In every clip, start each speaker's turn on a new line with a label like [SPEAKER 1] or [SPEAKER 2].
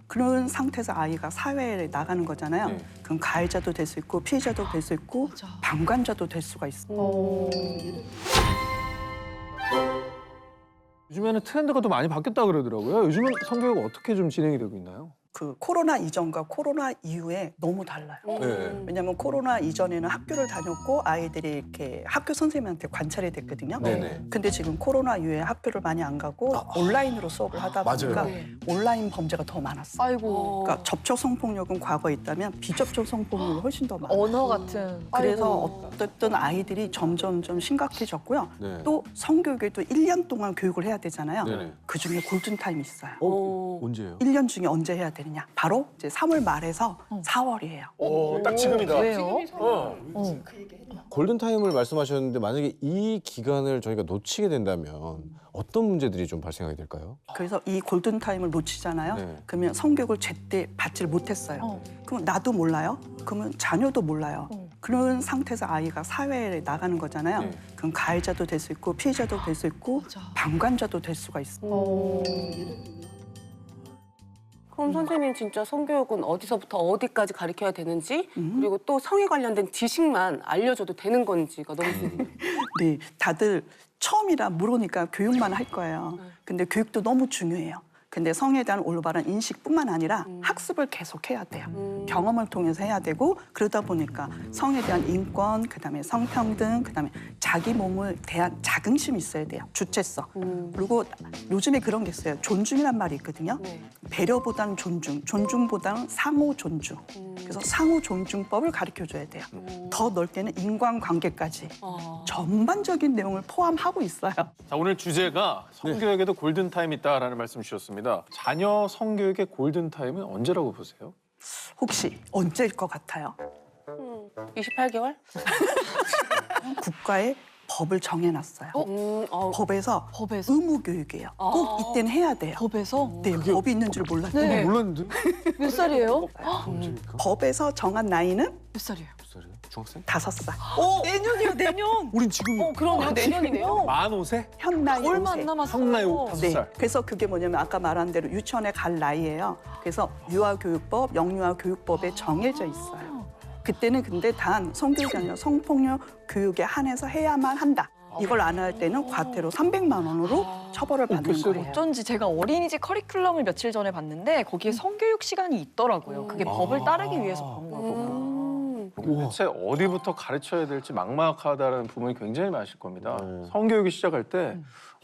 [SPEAKER 1] 그런 상태에서 아이가 사회에 나가는 거잖아요.
[SPEAKER 2] 네.
[SPEAKER 1] 그럼 가해자도 될 수 있고 피해자도 될 수 있고
[SPEAKER 3] 맞아.
[SPEAKER 1] 방관자도 될 수가 있어요.
[SPEAKER 2] 요즘에는 트렌드가 또 많이 바뀌었다 그러더라고요. 요즘은 성교육 어떻게 좀 진행이 되고 있나요?
[SPEAKER 1] 그 코로나 이전과 코로나 이후에 너무 달라요.
[SPEAKER 2] 네.
[SPEAKER 1] 왜냐하면 코로나 이전에는 학교를 다녔고 아이들이 이렇게 학교 선생님한테 관찰이 됐거든요.
[SPEAKER 2] 네네.
[SPEAKER 1] 근데 지금 코로나 이후에 학교를 많이 안 가고 온라인으로 수업을 하다 보니까
[SPEAKER 2] 맞아요.
[SPEAKER 1] 온라인 범죄가 더 많았어요.
[SPEAKER 3] 아이고.
[SPEAKER 1] 그러니까 접촉 성폭력은 과거에 있다면 비접촉 성폭력이 훨씬 더 많아요.
[SPEAKER 3] 언어 같은.
[SPEAKER 1] 그래서 어쨌든 아이들이 점점 좀 심각해졌고요.
[SPEAKER 2] 네.
[SPEAKER 1] 또 성교육에도 1년 동안 교육을 해야 되잖아요.
[SPEAKER 2] 네네.
[SPEAKER 1] 그중에 골든타임이 있어요.
[SPEAKER 2] 언제요?
[SPEAKER 1] 1년 중에 언제 해야 되느냐? 바로 이제 3월 말에서 4월이에요.
[SPEAKER 4] 딱 지금이다.
[SPEAKER 3] 왜요?
[SPEAKER 5] 골든타임을 말씀하셨는데 만약에 이 기간을 저희가 놓치게 된다면 어떤 문제들이 좀 발생하게 될까요?
[SPEAKER 1] 그래서 이 골든타임을 놓치잖아요.
[SPEAKER 5] 네.
[SPEAKER 1] 그러면 성교육을 제때 받지를 못했어요. 그럼 나도 몰라요? 그러면 자녀도 몰라요. 그런 상태에서 아이가 사회에 나가는 거잖아요.
[SPEAKER 2] 네.
[SPEAKER 1] 그럼 가해자도 될 수 있고 피해자도 될 수 있고
[SPEAKER 3] 맞아.
[SPEAKER 1] 방관자도 될 수가 있어요.
[SPEAKER 6] 그럼 선생님 진짜 성교육은 어디서부터 어디까지 가르쳐야 되는지 그리고 또 성에 관련된 지식만 알려줘도 되는 건지가 너무 궁금해요.
[SPEAKER 1] 네, 다들 처음이라 모르니까 교육만 할 거예요. 근데 교육도 너무 중요해요. 근데 성에 대한 올바른 인식뿐만 아니라 학습을 계속해야 돼요. 경험을 통해서 해야 되고 그러다 보니까 성에 대한 인권, 그다음에 성평등, 그다음에 자기 몸을 대한 자긍심이 있어야 돼요. 주체성. 그리고 요즘에 그런 게 있어요. 존중이란 말이 있거든요.
[SPEAKER 6] 네.
[SPEAKER 1] 배려보다는 존중, 존중보다는 상호 존중. 그래서 상호 존중법을 가르쳐줘야 돼요. 더 넓게는 인간관계까지 전반적인 내용을 포함하고 있어요.
[SPEAKER 4] 자, 오늘 주제가 성교육에도 골든타임이 있다라는 말씀 주셨습니다. 자녀 성교육의 골든타임은 언제라고 보세요?
[SPEAKER 1] 혹시 언제일 것 같아요?
[SPEAKER 6] 28개월?
[SPEAKER 1] 국가의 법을 정해놨어요. 법에서
[SPEAKER 3] 법에서?
[SPEAKER 1] 의무 교육이에요. 꼭 이때는 해야 돼요.
[SPEAKER 3] 법에서?
[SPEAKER 1] 네, 법이 있는 줄 몰랐죠.
[SPEAKER 3] 네.
[SPEAKER 2] 몰랐는데?
[SPEAKER 3] 몇 살이에요?
[SPEAKER 1] 법에서 정한 나이는
[SPEAKER 3] 몇 살이에요?
[SPEAKER 5] 몇 살이요? 중학생?
[SPEAKER 1] 5살.
[SPEAKER 3] 내년이요, 내년.
[SPEAKER 5] 우린 지금
[SPEAKER 6] 그러네요. 내년이네요.
[SPEAKER 4] 만 5세?
[SPEAKER 1] 현 나이
[SPEAKER 3] 얼마 안
[SPEAKER 1] 5세.
[SPEAKER 3] 남았어요.
[SPEAKER 4] 성나이
[SPEAKER 1] 네,
[SPEAKER 4] 5살.
[SPEAKER 1] 그래서 그게 뭐냐면 아까 말한 대로 유치원에 갈 나이예요. 그래서 유아교육법, 영유아교육법에 정해져 있어요. 그때는 근데 단 성교육이 아니라 성폭력 교육에 한해서 해야만 한다. 이걸 안 할 때는 과태료 300만 원으로 처벌을 받는 거예요.
[SPEAKER 3] 어쩐지 제가 어린이집 커리큘럼을 며칠 전에 봤는데 거기에 성교육 시간이 있더라고요. 그게 법을 따르기 위해서 그런 거고.
[SPEAKER 4] 대체 어디부터 가르쳐야 될지 막막하다는 부분이 굉장히 많으실 겁니다. 성교육이 시작할 때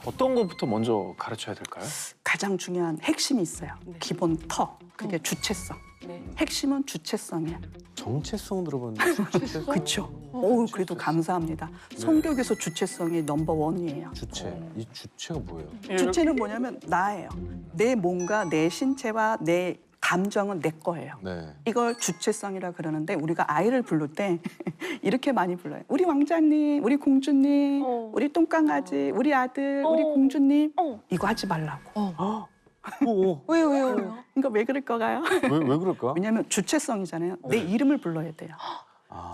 [SPEAKER 4] 어떤 것부터 먼저 가르쳐야 될까요?
[SPEAKER 1] 가장 중요한 핵심이 있어요. 기본 터, 그게 주체성.
[SPEAKER 6] 네.
[SPEAKER 1] 핵심은 주체성이에요.
[SPEAKER 5] 정체성 들어봤는데
[SPEAKER 1] 그렇죠. 오, 그래도 감사합니다. 성교육에서 주체성이 넘버원이에요.
[SPEAKER 5] 주체. 이 주체가 뭐예요?
[SPEAKER 1] 주체는 뭐냐면 나예요. 내 몸과 내 신체와 내 감정은 내 거예요.
[SPEAKER 5] 네.
[SPEAKER 1] 이걸 주체성이라 그러는데 우리가 아이를 부를 때 이렇게 많이 불러요. 우리 왕자님, 우리 공주님, 우리 똥강아지, 우리 아들, 우리 공주님. 이거 하지 말라고.
[SPEAKER 3] 왜요?
[SPEAKER 1] 이거 왜 그럴 거가요?
[SPEAKER 5] 왜 그럴까?
[SPEAKER 1] 왜냐하면 주체성이잖아요. 내 이름을 불러야 돼요.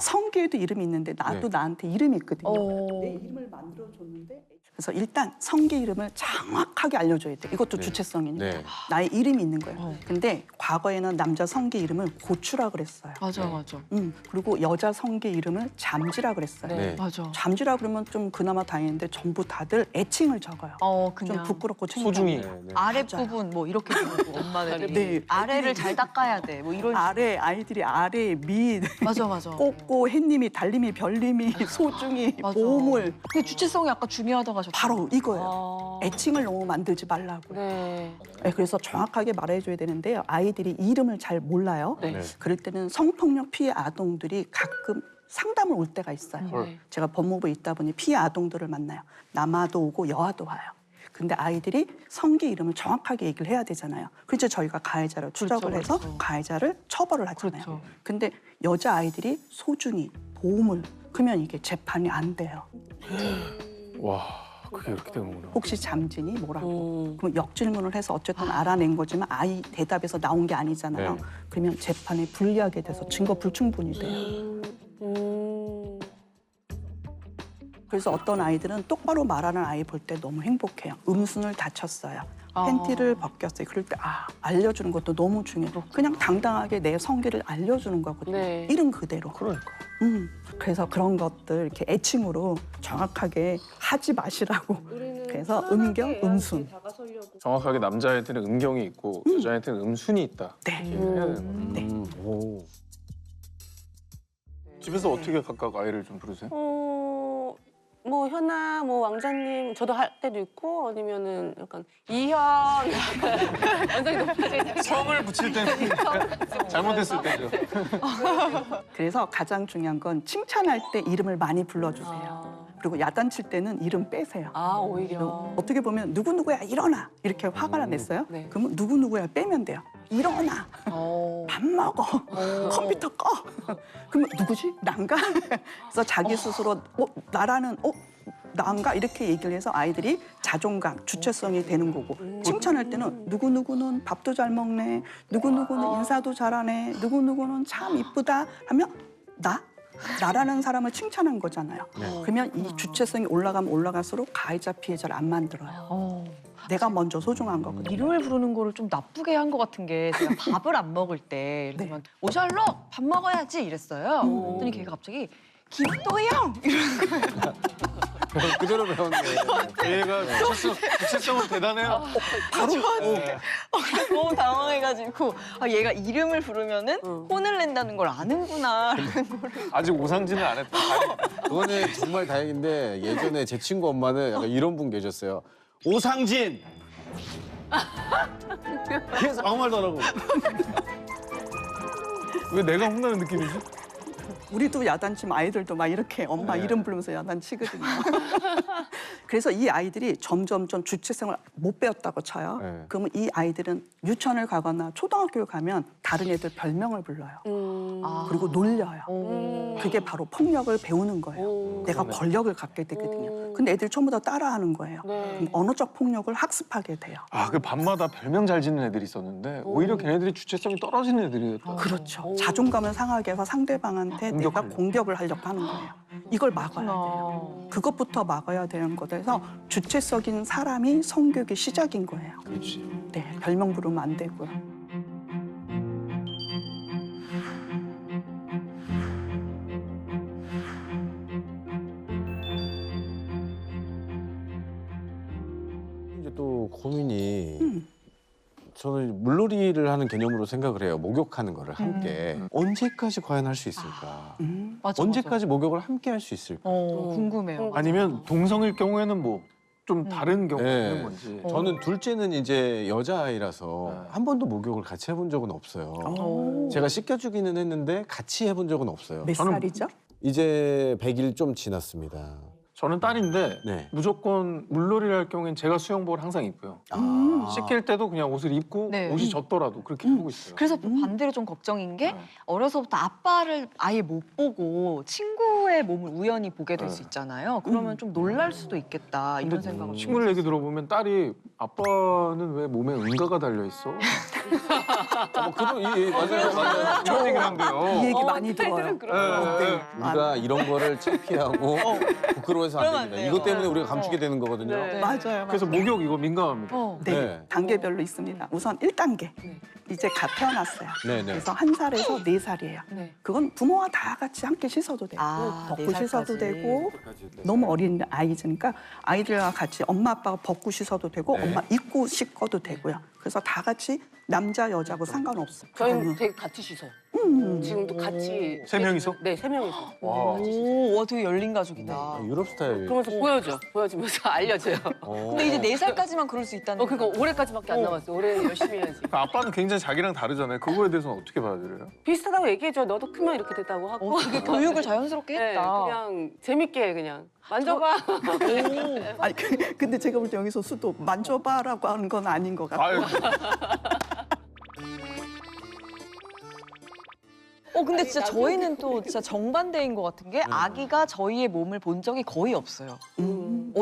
[SPEAKER 1] 성계에도 이름이 있는데 나도
[SPEAKER 5] 네.
[SPEAKER 1] 나한테 이름이 있거든요.
[SPEAKER 3] 어.
[SPEAKER 1] 내 이름을 만들어줬는데 그래서 일단 성계 이름을 정확하게 알려줘야 돼. 이것도
[SPEAKER 5] 네.
[SPEAKER 1] 주체성이니까.
[SPEAKER 5] 네.
[SPEAKER 1] 나의 이름이 있는 거예요. 근데 과거에는 남자 성계 이름을 고추라 그랬어요.
[SPEAKER 3] 맞아.
[SPEAKER 1] 그리고 여자 성계 이름을 잠지라 그랬어요.
[SPEAKER 5] 네.
[SPEAKER 3] 맞아.
[SPEAKER 1] 잠지라 그러면 좀 그나마 다행인데 전부 다들 애칭을 적어요. 좀
[SPEAKER 3] 그냥
[SPEAKER 1] 부끄럽고
[SPEAKER 4] 소중히.
[SPEAKER 1] 창피하니까.
[SPEAKER 5] 네.
[SPEAKER 3] 아랫부분 뭐 이렇게 부르고 엄마들이
[SPEAKER 1] 네.
[SPEAKER 3] 아래를 잘 닦아야 돼. 뭐 이런
[SPEAKER 1] 아래 아이들이 아래 밑
[SPEAKER 3] 맞아.
[SPEAKER 1] 꽃고 햇님이 달님이 별님이 소중히
[SPEAKER 3] 맞아.
[SPEAKER 1] 보물
[SPEAKER 3] 근데 주체성이 아까 중요하다고 하셨죠.
[SPEAKER 1] 바로 이거예요. 애칭을 너무 만들지 말라고.
[SPEAKER 6] 네.
[SPEAKER 1] 네, 그래서 정확하게 말해줘야 되는데요. 아이들이 이름을 잘 몰라요.
[SPEAKER 6] 네.
[SPEAKER 5] 네.
[SPEAKER 1] 그럴 때는 성폭력 피해 아동들이 가끔 상담을 올 때가 있어요.
[SPEAKER 6] 네.
[SPEAKER 1] 제가 법무부에 있다 보니 피해 아동들을 만나요. 남아도 오고 여아도 와요. 근데 아이들이 성기 이름을 정확하게 얘기를 해야 되잖아요. 그래서 저희가 가해자를 추적을 해서 가해자를 처벌을 하잖아요.
[SPEAKER 3] 그렇죠.
[SPEAKER 1] 근데 여자 아이들이 소중히 보험을 그러면 이게 재판이 안 돼요.
[SPEAKER 4] 와, 그게 이렇게 되는구나.
[SPEAKER 1] 혹시 잠진이 뭐라고? 그럼 역질문을 해서 어쨌든 알아낸 거지만 아이 대답에서 나온 게 아니잖아요.
[SPEAKER 5] 네.
[SPEAKER 1] 그러면 재판에 불리하게 돼서 증거 불충분이 돼요. 그래서 어떤 아이들은 똑바로 말하는 아이 볼 때 너무 행복해요. 음순을 다쳤어요. 팬티를 벗겼어요. 그럴 때 알려주는 것도 너무 중요해요. 그냥 당당하게 내 성기를 알려주는 거거든요.
[SPEAKER 6] 네.
[SPEAKER 1] 이름 그대로.
[SPEAKER 4] 그러니까.
[SPEAKER 1] 그래서 그런 것들 이렇게 애칭으로 정확하게 하지 마시라고. 그래서 음경, 음순.
[SPEAKER 4] 정확하게 남자애들은 음경이 있고 여자애들은 음순이 있다.
[SPEAKER 1] 네.
[SPEAKER 4] 얘기를 해야 되는 거예요.
[SPEAKER 5] 오.
[SPEAKER 4] 집에서 어떻게 각각 아이를 좀 부르세요?
[SPEAKER 6] 뭐 현아, 뭐 왕자님 저도 할 때도 있고 아니면은 약간 이현 완전히 높아져.
[SPEAKER 4] 성을 붙일 때는 잘못했을 때죠.
[SPEAKER 1] 그래서 가장 중요한 건 칭찬할 때 이름을 많이 불러주세요. 그리고 야단칠 때는 이름 빼세요.
[SPEAKER 6] 오히려.
[SPEAKER 1] 어떻게 보면 누구누구야 일어나 이렇게 화가 냈어요.
[SPEAKER 6] 네.
[SPEAKER 1] 그러면 누구누구야 빼면 돼요. 일어나 밥 먹어 컴퓨터 꺼. 그러면 누구지? 난가? 그래서 자기 스스로 나라는 난가 이렇게 얘기를 해서 아이들이 자존감, 주체성이 되는 거고 칭찬할 때는 누구누구는 밥도 잘 먹네, 누구누구는 인사도 잘하네, 누구누구는 참 이쁘다 하면 나라는 사람을 칭찬한 거잖아요. 그러면 이 주체성이 올라가면 올라갈수록 가해자 피해자를 안 만들어요. 내가 먼저 소중한 거거든요.
[SPEAKER 3] 이름을 부르는 거를 좀 나쁘게 한 것 같은 게 제가 밥을 안 먹을 때 예를 들면 오샬록 밥 먹어야지 이랬어요. 그랬더니 걔가 갑자기 김도영 이러는 거예요.
[SPEAKER 5] 그대로 배웠네.
[SPEAKER 4] 얘가 주체성은 대단해요.
[SPEAKER 3] 바로 너무 당황해가지고 얘가 이름을 부르면은 혼을 낸다는 걸 아는구나.
[SPEAKER 4] 아직 오상진은 안 했다.
[SPEAKER 5] 그거는 정말 다행인데 예전에 제 친구 엄마는 약간 이런 분 계셨어요. 오상진! 계속 아무 말도 안 하고.
[SPEAKER 4] 왜 내가 혼나는 느낌이지?
[SPEAKER 1] 우리도 야단치면 아이들도 막 이렇게 엄마 이름 부르면서 야단치거든요. 그래서 이 아이들이 점점 주체성을 못 배웠다고 쳐요.
[SPEAKER 5] 네.
[SPEAKER 1] 그러면 이 아이들은 유치원을 가거나 초등학교를 가면 다른 애들 별명을 불러요. 그리고 놀려요. 그게 바로 폭력을 배우는 거예요. 내가 권력을 갖게 되거든요. 근데 애들이 전부 다 따라하는 거예요. 그럼 언어적 폭력을 학습하게 돼요.
[SPEAKER 4] 그 밤마다 별명 잘 짓는 애들이 있었는데 오히려 걔네들이 주체성이 떨어지는 애들이었다.
[SPEAKER 1] 그렇죠. 자존감을 상하게 해서 상대방한테 내가
[SPEAKER 4] 공격하려고.
[SPEAKER 1] 공격을 하려고 하는 거예요. 이걸 막아야 돼요. 그것부터 막아야 되는 거라서 주체적인 사람이 성교육의 시작인 거예요.
[SPEAKER 4] 그렇지.
[SPEAKER 1] 네, 별명 부르면 안 되고요.
[SPEAKER 5] 이제 또 고민이 저는 물놀이를 하는 개념으로 생각을 해요. 목욕하는 거를 함께. 언제까지 과연 할 수 있을까?
[SPEAKER 3] 맞아,
[SPEAKER 5] 언제까지 목욕을 함께 할 수 있을까?
[SPEAKER 3] 궁금해요.
[SPEAKER 4] 아니면 동성일 경우에는 뭐 좀 다른 경우가
[SPEAKER 5] 네.
[SPEAKER 4] 있는 건지.
[SPEAKER 5] 저는 둘째는 이제 여자아이라서
[SPEAKER 4] 네.
[SPEAKER 5] 한 번도 목욕을 같이 해본 적은 없어요. 제가 씻겨주기는 했는데 같이 해본 적은 없어요.
[SPEAKER 1] 몇
[SPEAKER 4] 저는-
[SPEAKER 1] 살이죠?
[SPEAKER 5] 이제 100일 좀 지났습니다.
[SPEAKER 4] 저는 딸인데
[SPEAKER 5] 네.
[SPEAKER 4] 무조건 물놀이를 할 경우엔 제가 수영복을 항상 입고요. 씻길 때도 그냥 옷을 입고
[SPEAKER 3] 네.
[SPEAKER 4] 옷이 젖더라도 그렇게 하고 있어요.
[SPEAKER 3] 그래서 반대로 좀 걱정인 게 어려서부터 아빠를 아예 못 보고 친구의 몸을 우연히 보게 될 수 있잖아요. 그러면 좀 놀랄 수도 있겠다 이런 생각을
[SPEAKER 4] 친구들 얘기 들어보면 딸이 아빠는 왜 몸에 은가가 달려 있어?
[SPEAKER 5] 맞아요.
[SPEAKER 4] 이런 얘기를 한대요.
[SPEAKER 1] 이 얘기 많이 들어요.
[SPEAKER 4] 네.
[SPEAKER 5] 우리가 이런 거를 창피하고 부끄러워해서 안
[SPEAKER 3] 그러면 안
[SPEAKER 5] 됩니다.
[SPEAKER 3] 돼요.
[SPEAKER 5] 이것 때문에 우리가 감추게 되는 거거든요.
[SPEAKER 3] 네.
[SPEAKER 1] 맞아요.
[SPEAKER 4] 그래서 목욕 이거 민감합니다.
[SPEAKER 1] 네,
[SPEAKER 5] 네.
[SPEAKER 1] 단계별로 있습니다. 우선 1단계. 이제 갓 태어났어요.
[SPEAKER 5] 네, 네.
[SPEAKER 1] 그래서 1살에서 4살이에요.
[SPEAKER 3] 네.
[SPEAKER 1] 그건 부모와 다 같이 함께 씻어도 돼요. 벗고
[SPEAKER 3] 4살까지.
[SPEAKER 1] 씻어도 되고 너무 어린 아이니까 아이들과 같이 엄마 아빠가 벗고 씻어도 되고
[SPEAKER 5] 네.
[SPEAKER 1] 엄마 입고 씻어도 되고요. 그래서 다 같이 남자 여자고 상관없어요.
[SPEAKER 6] 저희는 되게 같이 씻어요. 지금도 같이.
[SPEAKER 4] 세 명이서?
[SPEAKER 6] 네, 3명이서.
[SPEAKER 4] 와.
[SPEAKER 3] 와 되게 열린 가족이다.
[SPEAKER 5] 유럽 스타일.
[SPEAKER 6] 그러면서 보여주면서 알려줘요.
[SPEAKER 3] 근데 이제 4살까지만 그럴 수 있다는
[SPEAKER 6] 그러니까 올해까지밖에 안 남았어요. 올해 열심히 해야지.
[SPEAKER 4] 그러니까 아빠는 굉장히 자기랑 다르잖아요. 그거에 대해서는 어떻게 받아들여요?
[SPEAKER 6] 비슷하다고 얘기해줘. 너도 크면 이렇게 됐다고 하고.
[SPEAKER 3] 되게 교육을 자연스럽게
[SPEAKER 6] 네,
[SPEAKER 3] 했다.
[SPEAKER 6] 그냥 재밌게 그냥 만져봐.
[SPEAKER 1] 아니 근데 제가 볼 때 여기서 수도 만져봐라고 하는 건 아닌 것 같아요.
[SPEAKER 4] 아유,
[SPEAKER 3] 근데 진짜 저희는 또 진짜 정반대인 것 같은 게 아기가 저희의 몸을 본 적이 거의 없어요.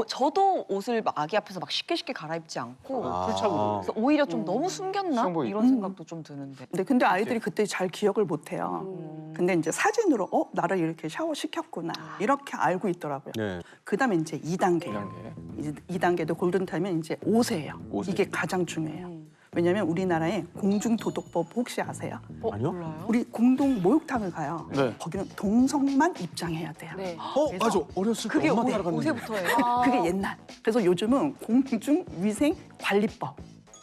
[SPEAKER 3] 저도 옷을 막 아기 앞에서 막 쉽게 갈아입지 않고
[SPEAKER 5] 아.
[SPEAKER 3] 그래서 오히려 좀 너무 숨겼나
[SPEAKER 4] 수영 보이고.
[SPEAKER 3] 이런 생각도 좀 드는데.
[SPEAKER 1] 근데 아이들이 그때 잘 기억을 못 해요. 근데 이제 사진으로 나를 이렇게 샤워 시켰구나. 이렇게 알고 있더라고요.
[SPEAKER 5] 네.
[SPEAKER 1] 그다음에 이제 2단계.
[SPEAKER 4] 2단계.
[SPEAKER 1] 이제 2단계도 골든타임은 이제 옷이에요.
[SPEAKER 5] 옷.
[SPEAKER 1] 이게 가장 중요해요. 왜냐하면 우리나라에 공중도덕법 혹시 아세요?
[SPEAKER 5] 아니요?
[SPEAKER 3] 몰라요?
[SPEAKER 1] 우리 공동 목욕탕을 가요.
[SPEAKER 4] 네.
[SPEAKER 1] 거기는 동성만 입장해야 돼요.
[SPEAKER 6] 네.
[SPEAKER 5] 맞아. 어렸을 때
[SPEAKER 3] 그게
[SPEAKER 5] 엄마 따라갔는데.
[SPEAKER 3] 옷에부터예요.
[SPEAKER 1] 그게 옛날. 그래서 요즘은 공중위생관리법.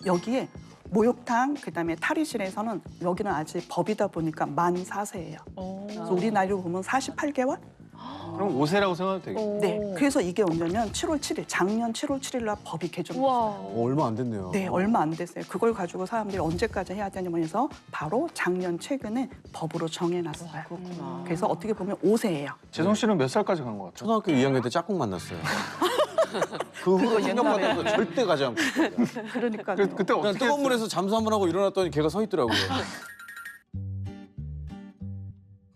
[SPEAKER 1] 여기에 목욕탕 그다음에 탈의실에서는 여기는 아직 법이다 보니까 만 4세예요. 그래서 우리 나이로 보면 48개월?
[SPEAKER 4] 그럼 5세라고 생각해도 되겠죠.
[SPEAKER 1] 네. 그래서 이게 언제면 7월 7일, 작년 7월 7일 날 법이 개정됐어요.
[SPEAKER 3] 우와.
[SPEAKER 5] 얼마 안 됐네요.
[SPEAKER 1] 네, 얼마 안 됐어요. 그걸 가지고 사람들이 언제까지 해야 되냐고 해서 바로 작년 최근에 법으로 정해놨어요.
[SPEAKER 3] 그렇구나.
[SPEAKER 1] 그래서 어떻게 보면 5세예요.
[SPEAKER 4] 재성 씨는 몇 살까지 간 것 같아요?
[SPEAKER 5] 초등학교 2학년 때 짝꿍 만났어요. 그 후로 생각받아서 절대 가지 않고 있어요.
[SPEAKER 1] 그러니까
[SPEAKER 4] 그때
[SPEAKER 5] 그냥
[SPEAKER 4] 어떻게
[SPEAKER 5] 뜨거운
[SPEAKER 4] 했어요?
[SPEAKER 5] 물에서 잠수 한 번 하고 일어났더니 걔가 서 있더라고요.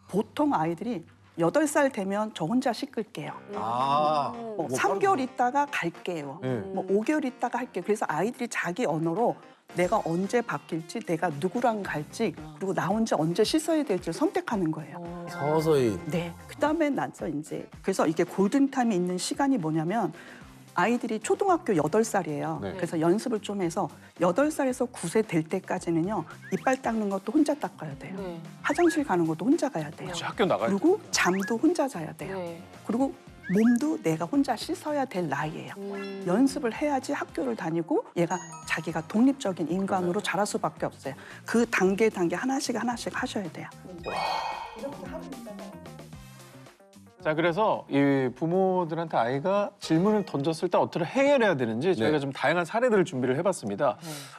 [SPEAKER 1] 보통 아이들이 8살 되면 저 혼자 씻을게요.
[SPEAKER 5] 아.
[SPEAKER 1] 3개월 있다가 갈게요.
[SPEAKER 5] 네.
[SPEAKER 1] 5개월 있다가 할게요. 그래서 아이들이 자기 언어로 내가 언제 바뀔지, 내가 누구랑 갈지, 그리고 나 혼자 언제 씻어야 될지 선택하는 거예요.
[SPEAKER 5] 서서히.
[SPEAKER 1] 네. 그다음에 나서 이제 그래서 이게 골든타임이 있는 시간이 뭐냐면 아이들이 초등학교 8살이에요.
[SPEAKER 5] 네.
[SPEAKER 1] 그래서 연습을 좀 해서 8살에서 9세 될 때까지는요. 이빨 닦는 것도 혼자 닦아야 돼요.
[SPEAKER 6] 네.
[SPEAKER 1] 화장실 가는 것도 혼자 가야 돼요.
[SPEAKER 4] 혹시 학교 나갈 때
[SPEAKER 1] 그리고 잠도 혼자 자야 돼요.
[SPEAKER 6] 네.
[SPEAKER 1] 그리고 몸도 내가 혼자 씻어야 될 나이예요. 연습을 해야지 학교를 다니고 얘가 자기가 독립적인 인간으로 자랄 수밖에 없어요. 그 단계 하나씩 하셔야 돼요.
[SPEAKER 4] 자, 그래서 이 부모들한테 아이가 질문을 던졌을 때 어떻게 해결해야 되는지 저희가
[SPEAKER 5] 네.
[SPEAKER 4] 좀 다양한 사례들을 준비를 해봤습니다.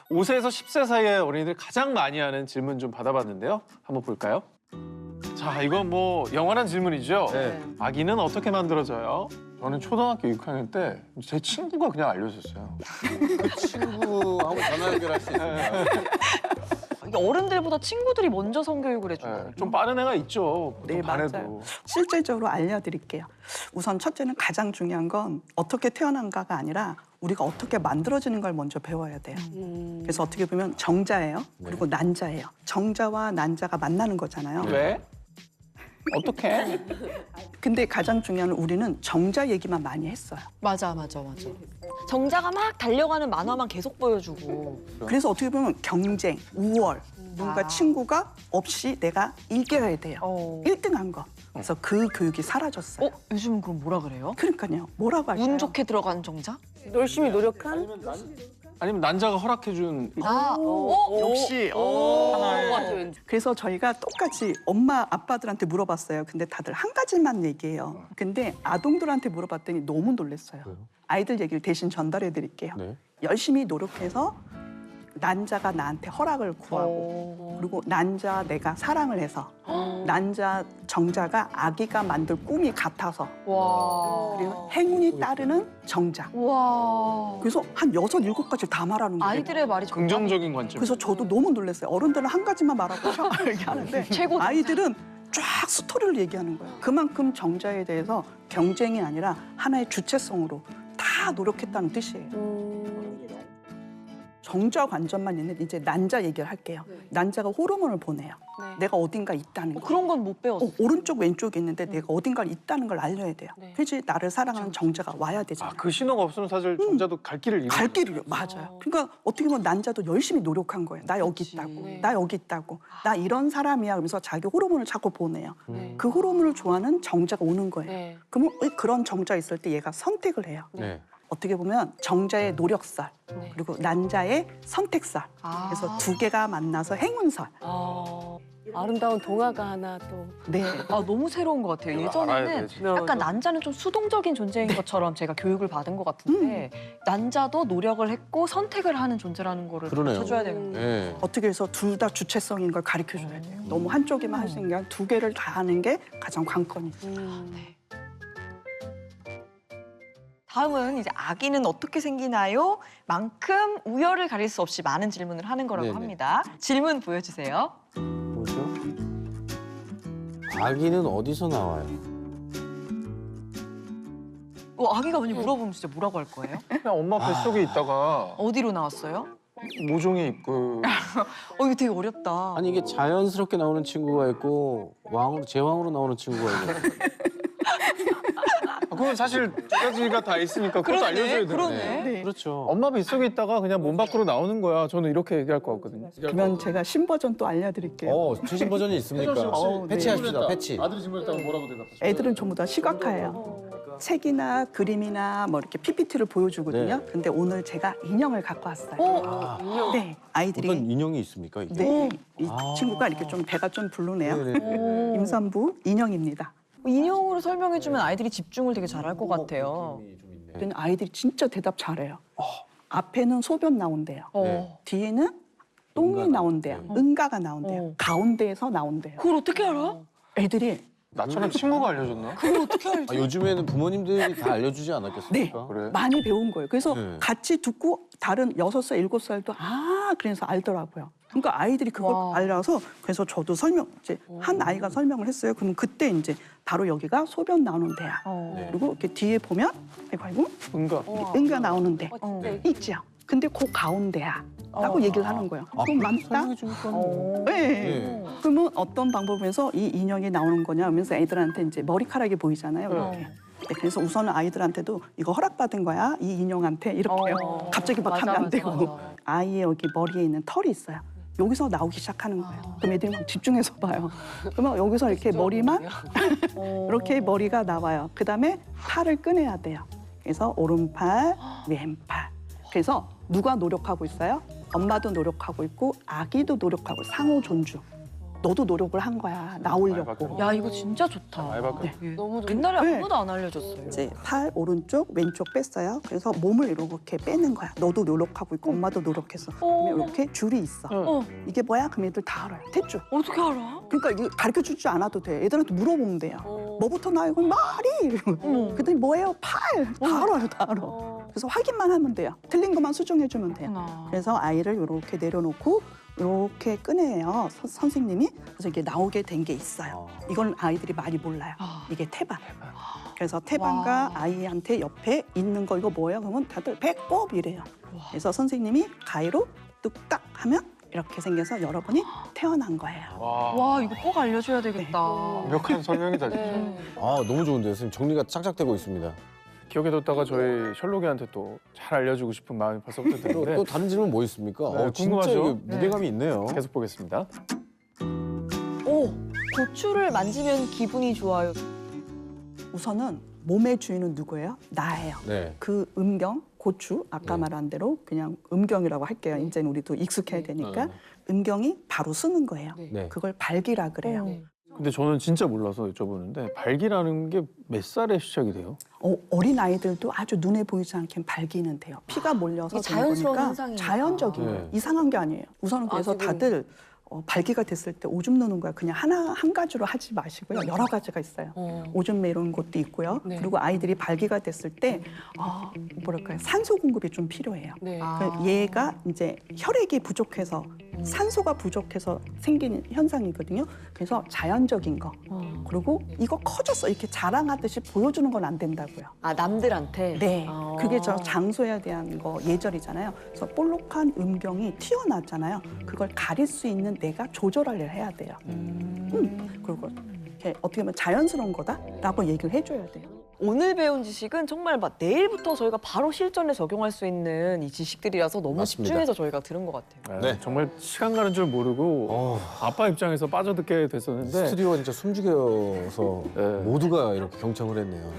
[SPEAKER 4] 5세에서 10세 사이의 어린이들이 가장 많이 하는 질문 좀 받아봤는데요. 한번 볼까요? 자, 이건 뭐 영원한 질문이죠.
[SPEAKER 5] 네.
[SPEAKER 4] 아기는 어떻게 만들어져요? 저는 초등학교 6학년 때 제 친구가 그냥 알려줬어요.
[SPEAKER 5] 친구하고 전화 연결할 수 있어요.
[SPEAKER 3] 이게 어른들보다 친구들이 먼저 성교육을 해줘요.
[SPEAKER 4] 네, 좀 빠른 애가 있죠.
[SPEAKER 1] 네,
[SPEAKER 4] 또 반에도.
[SPEAKER 1] 맞아요. 실질적으로 알려드릴게요. 우선 첫째는 가장 중요한 건 어떻게 태어난가가 아니라 우리가 어떻게 만들어지는 걸 먼저 배워야 돼요. 그래서 어떻게 보면 정자예요. 그리고 난자예요. 정자와 난자가 만나는 거잖아요.
[SPEAKER 4] 왜? 어떻게?
[SPEAKER 1] 근데 가장 중요한 건 우리는 정자 얘기만 많이 했어요.
[SPEAKER 3] 맞아. 정자가 막 달려가는 만화만 계속 보여주고.
[SPEAKER 1] 그래서 어떻게 보면 경쟁, 우월, 누군가 친구가 없이 내가 이겨야 돼요. 1등한 거. 그래서 그 교육이 사라졌어요.
[SPEAKER 3] 요즘은 그럼 뭐라 그래요?
[SPEAKER 1] 그러니까요. 뭐라고 할까요?
[SPEAKER 3] 운 좋게 들어간 정자?
[SPEAKER 6] 열심히 노력한
[SPEAKER 4] 아니면 난자가 허락해준
[SPEAKER 1] 역시.
[SPEAKER 6] 것 같아요, 왠지.
[SPEAKER 1] 그래서 저희가 똑같이 엄마 아빠들한테 물어봤어요. 근데 다들 한 가지만 얘기해요. 근데 아동들한테 물어봤더니 너무 놀랐어요. 아이들 얘기를 대신 전달해 드릴게요.
[SPEAKER 5] 네.
[SPEAKER 1] 열심히 노력해서 난자가 나한테 허락을 구하고 그리고 난자 내가 사랑을 해서 난자 정자가 아기가 만들 꿈이 같아서
[SPEAKER 3] 와.
[SPEAKER 1] 그리고 행운이 따르는 정자.
[SPEAKER 3] 와.
[SPEAKER 1] 그래서 한 6, 7가지를 다 말하는 거예요.
[SPEAKER 3] 아이들의 말이 정말
[SPEAKER 4] 긍정적인 관점.
[SPEAKER 1] 그래서 저도 너무 놀랐어요. 어른들은 한 가지만 말하고 얘기하는데
[SPEAKER 3] 최고
[SPEAKER 1] 아이들은 쫙 스토리를 얘기하는 거예요. 그만큼 정자에 대해서 경쟁이 아니라 하나의 주체성으로 다 노력했다는 뜻이에요. 정자 관점만 있는 이제 난자 얘기를 할게요. 난자가 호르몬을 보내요. 내가 어딘가 있다는 거.
[SPEAKER 3] 그런 건 못 배웠어.
[SPEAKER 1] 오른쪽 왼쪽에 있는데 내가 어딘가 있다는 걸 알려야 돼요.
[SPEAKER 6] 네.
[SPEAKER 1] 그래서 나를 사랑하는 정자가 와야 되잖아요.
[SPEAKER 4] 그 신호가 없으면 사실 정자도 갈 길을 잃는
[SPEAKER 1] 갈 길이요. 맞아요. 그러니까 어떻게 보면 난자도 열심히 노력한 거예요. 나 여기 있다고.
[SPEAKER 6] 네.
[SPEAKER 1] 나 여기 있다고. 나 이런 사람이야. 그러면서 자기 호르몬을 자꾸 보내요. 그 호르몬을 좋아하는 정자가 오는 거예요.
[SPEAKER 6] 네.
[SPEAKER 1] 그러면 그런 정자 있을 때 얘가 선택을 해요.
[SPEAKER 5] 네.
[SPEAKER 1] 어떻게 보면 정자의 노력살
[SPEAKER 6] 네.
[SPEAKER 1] 그리고 난자의 선택살. 그래서 두 개가 만나서 행운살.
[SPEAKER 6] 아름다운 동화가 하나 또.
[SPEAKER 1] 네.
[SPEAKER 3] 너무 새로운 것 같아요.
[SPEAKER 4] 알아야
[SPEAKER 3] 예전에는
[SPEAKER 4] 되지.
[SPEAKER 3] 약간 난자는 좀 수동적인 존재인 것처럼 제가 교육을 받은 것 같은데 난자도 노력을 했고 선택을 하는 존재라는 거를
[SPEAKER 5] 그러네요.
[SPEAKER 3] 가르쳐줘야 되는데.
[SPEAKER 5] 네.
[SPEAKER 1] 어떻게 해서 둘 다 주체성인 걸 가르쳐줘야 돼요. 너무 한쪽에만 할 수 있는 게 아니라 두 개를 다 하는 게 가장 관건이죠.
[SPEAKER 3] 다음은 이제 아기는 어떻게 생기나요? 만큼 우열을 가릴 수 없이 많은 질문을 하는 거라고
[SPEAKER 5] 네네.
[SPEAKER 3] 합니다. 질문 보여주세요.
[SPEAKER 5] 뭐죠? 아기는 어디서 나와요?
[SPEAKER 3] 아기가 만약 물어보면 진짜 뭐라고 할 거예요?
[SPEAKER 4] 그냥 엄마 뱃속에 있다가
[SPEAKER 3] 어디로 나왔어요?
[SPEAKER 4] 모종의 입구.
[SPEAKER 3] 이거 되게 어렵다.
[SPEAKER 5] 아니 이게 자연스럽게 나오는 친구가 있고 제왕으로 나오는 친구가 있고.
[SPEAKER 4] 그건 사실 두 가지가 다 있으니까 그것도 알려줘야 되는데.
[SPEAKER 3] 그러네.
[SPEAKER 1] 네.
[SPEAKER 5] 그렇죠.
[SPEAKER 4] 엄마 뱃속에 있다가 그냥 몸 밖으로 나오는 거야. 저는 이렇게 얘기할 것 같거든요.
[SPEAKER 1] 그러면 제가 신버전 또 알려드릴게요.
[SPEAKER 5] 최신 버전이 있습니까?
[SPEAKER 1] 네.
[SPEAKER 5] 패치합시다. 패치.
[SPEAKER 4] 아들이 질문했다고 뭐라고 대답하세요?
[SPEAKER 1] 애들은 전부 다 시각화예요. 책이나 그림이나 뭐 이렇게 PPT를 보여주거든요.
[SPEAKER 5] 네.
[SPEAKER 1] 근데 오늘 제가 인형을 갖고 왔어요. 네, 아이들이
[SPEAKER 5] 어떤 인형이 있습니까? 이게?
[SPEAKER 1] 네, 이
[SPEAKER 5] 아.
[SPEAKER 1] 친구가 이렇게 좀 배가 좀 부르네요.
[SPEAKER 5] 네네.
[SPEAKER 1] 임산부 인형입니다.
[SPEAKER 3] 인형으로 설명해주면 아이들이 집중을 되게 잘할 것 같아요.
[SPEAKER 1] 근데 아이들이 진짜 대답 잘해요. 앞에는 소변 나온대요.
[SPEAKER 5] 네.
[SPEAKER 1] 뒤에는 똥이
[SPEAKER 5] 응가
[SPEAKER 1] 나온대요.
[SPEAKER 5] 나온대요.
[SPEAKER 1] 응가가 나온대요. 가운데에서 나온대요.
[SPEAKER 3] 그걸 어떻게 알아?
[SPEAKER 1] 애들이
[SPEAKER 4] 나처럼 친구가 알려줬나?
[SPEAKER 3] 그걸 어떻게 알지?
[SPEAKER 5] 요즘에는 부모님들이 다 알려주지
[SPEAKER 1] 네,
[SPEAKER 5] 않았겠습니까?
[SPEAKER 4] 그래?
[SPEAKER 1] 많이 배운 거예요. 그래서
[SPEAKER 5] 네.
[SPEAKER 1] 같이 듣고 다른 6살, 7살도 그래서 알더라고요. 그러니까 아이들이 그걸
[SPEAKER 3] 와.
[SPEAKER 1] 알아서 그래서 저도 한 아이가 설명을 했어요. 그러면 그때 이제 바로 여기가 소변 나오는 데야.
[SPEAKER 5] 네.
[SPEAKER 1] 그리고 이렇게 뒤에 보면 아이고
[SPEAKER 4] 응가.
[SPEAKER 1] 응가 나오는 데
[SPEAKER 5] 네.
[SPEAKER 1] 있죠. 근데 그 가운데야 라고 얘기를 하는 거예요. 그럼 맞다?
[SPEAKER 5] 설명해 주니까.
[SPEAKER 1] 네.
[SPEAKER 5] 네.
[SPEAKER 1] 그러면 어떤 방법에서 이 인형이 나오는 거냐 하면서 애들한테 이제 머리카락이 보이잖아요. 이렇게. 네, 그래서 우선은 아이들한테도 이거 허락받은 거야 이 인형한테 이렇게 갑자기 막 하면 안 되고 아이의 여기 머리에 있는 털이 있어요. 여기서 나오기 시작하는 거예요. 그럼 애들이 막 집중해서 봐요. 그러면 여기서 이렇게 머리만 이렇게 머리가 나와요. 그다음에 팔을 꺼내야 돼요. 그래서 오른팔, 왼팔. 그래서 누가 노력하고 있어요? 엄마도 노력하고 있고 아기도 노력하고 상호 존중. 너도 노력을 한 거야. 나오려고.
[SPEAKER 3] 야 이거 진짜 좋다.
[SPEAKER 4] 많이 바뀌었네.
[SPEAKER 3] 예.
[SPEAKER 6] 너무 좋다.
[SPEAKER 3] 옛날에
[SPEAKER 1] 네.
[SPEAKER 3] 아무도 안 알려줬어요.
[SPEAKER 1] 이제 팔 오른쪽 왼쪽 뺐어요. 그래서 몸을 이렇게 빼는 거야. 너도 노력하고 있고 엄마도 노력했어. 그러면 이렇게 줄이 있어.
[SPEAKER 3] 어,
[SPEAKER 1] 이게 뭐야? 그럼 애들 다 알아요. 탯줄.
[SPEAKER 3] 어떻게 알아?
[SPEAKER 1] 그러니까 이거 가르쳐 주지 않아도 돼. 애들한테 물어보면 돼요. 뭐부터 나요? 그럼 말이. 그랬더니 뭐예요? 팔. 다 알아요. 다 알아. 그래서 확인만 하면 돼요. 틀린 것만 수정해 주면 돼요. 그래서 아이를 이렇게 내려놓고 이렇게 꺼내요. 선생님이. 그래서 이게 나오게 된 게 있어요. 이건 아이들이 많이 몰라요. 이게 태반. 그래서 태반과
[SPEAKER 3] 와.
[SPEAKER 1] 아이한테 옆에 있는 거 이거 뭐예요? 그러면 다들 배꼽 이래요. 그래서 선생님이 가위로 뚝딱 하면 이렇게 생겨서 여러분이 태어난 거예요.
[SPEAKER 3] 와 이거 꼭 알려줘야 되겠다.
[SPEAKER 4] 완벽한 설명이다 진짜.
[SPEAKER 5] 너무 좋은데요. 선생님 정리가 착착되고 있습니다.
[SPEAKER 4] 기억에 뒀다가 저희 셜록이한테 또 잘 알려주고 싶은 마음이 벌써부터 드는데
[SPEAKER 5] 또 다른 질문 뭐 있습니까?
[SPEAKER 4] 네,
[SPEAKER 5] 진짜
[SPEAKER 4] 궁금하죠?
[SPEAKER 5] 이게 무게감이 있네요.
[SPEAKER 4] 계속 보겠습니다.
[SPEAKER 3] 오 고추를 만지면 기분이 좋아요.
[SPEAKER 1] 우선은 몸의 주인은 누구예요? 나예요.
[SPEAKER 5] 네.
[SPEAKER 1] 그 음경, 고추, 아까
[SPEAKER 5] 네.
[SPEAKER 1] 말한 대로 그냥 음경이라고 할게요. 이제는 우리도 익숙해야 되니까. 음경이 바로 쓰는 거예요.
[SPEAKER 5] 네.
[SPEAKER 1] 그걸 발기라 그래요.
[SPEAKER 4] 근데 저는 진짜 몰라서 여쭤보는데 발기라는 게 몇 살에 시작이 돼요?
[SPEAKER 1] 어린 아이들도 아주 눈에 보이지 않게 발기는 돼요. 피가 몰려서
[SPEAKER 3] 이게 자연스러운
[SPEAKER 1] 되는 거니까
[SPEAKER 3] 현상이니까.
[SPEAKER 1] 자연적이에요.
[SPEAKER 5] 네.
[SPEAKER 1] 이상한 게 아니에요. 우선은 그래서
[SPEAKER 6] 아직은.
[SPEAKER 1] 다들 발기가 됐을 때 오줌 누는 거야. 그냥 한 가지로 하지 마시고요. 여러 가지가 있어요. 오줌 매는 것도 있고요.
[SPEAKER 6] 네.
[SPEAKER 1] 그리고 아이들이 발기가 됐을 때 뭐랄까요? 산소 공급이 좀 필요해요.
[SPEAKER 6] 네.
[SPEAKER 1] 그 얘가 이제 혈액이 부족해서 산소가 부족해서 생기는 현상이거든요. 그래서 자연적인 거. 그리고 이거 커졌어 이렇게 자랑하듯이 보여주는 건 안 된다고요.
[SPEAKER 3] 아 남들한테.
[SPEAKER 1] 네,
[SPEAKER 3] 아.
[SPEAKER 1] 그게 저 장소에 대한 거 예절이잖아요. 그래서 볼록한 음경이 튀어나왔잖아요. 그걸 가릴 수 있는 내가 조절을 해야 돼요. 그리고 이렇게 어떻게 보면 자연스러운 거다라고 얘기를 해줘야 돼요.
[SPEAKER 3] 오늘 배운 지식은 정말 막 내일부터 저희가 바로 실전에 적용할 수 있는 이 지식들이라서 너무
[SPEAKER 5] 맞습니다.
[SPEAKER 3] 집중해서 저희가 들은 것 같아요.
[SPEAKER 5] 네.
[SPEAKER 4] 정말 시간 가는 줄 모르고 아빠 입장에서 빠져듣게 됐었는데
[SPEAKER 5] 스튜디오가 진짜 숨죽여서
[SPEAKER 4] 네.
[SPEAKER 5] 모두가 이렇게 경청을 했네요.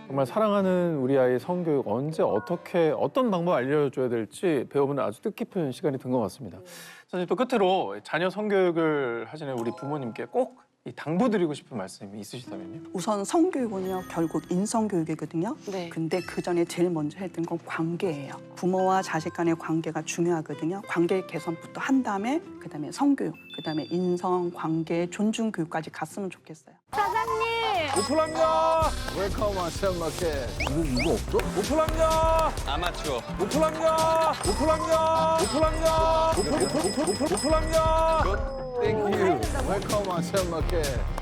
[SPEAKER 4] 정말 사랑하는 우리 아이의 성교육 언제 어떻게 어떤 방법 알려줘야 될지 배워보는 아주 뜻깊은 시간이 된 것 같습니다. 선생님 또 끝으로 자녀 성교육을 하시는 우리 부모님께 꼭 이 당부드리고 싶은 말씀이 있으시다면요?
[SPEAKER 1] 우선 성교육은요 결국 인성교육이거든요.
[SPEAKER 6] 네.
[SPEAKER 1] 근데 그 전에 제일 먼저 해야 되는 건 관계예요. 부모와 자식 간의 관계가 중요하거든요. 관계 개선부터 한 다음에 그다음에 성교육, 그다음에 인성, 관계, 존중 교육까지 갔으면 좋겠어요.
[SPEAKER 7] 사장님,
[SPEAKER 5] 오픈합니다. 웰컴 아시안마켓. 이거 없어? 오픈합니다.
[SPEAKER 7] 아마추어.
[SPEAKER 5] 오픈합니다. 오픈합니다. 오픈합니다. 오픈합니다.
[SPEAKER 7] 굿.
[SPEAKER 5] 땡큐. 웰컴 아시안마켓.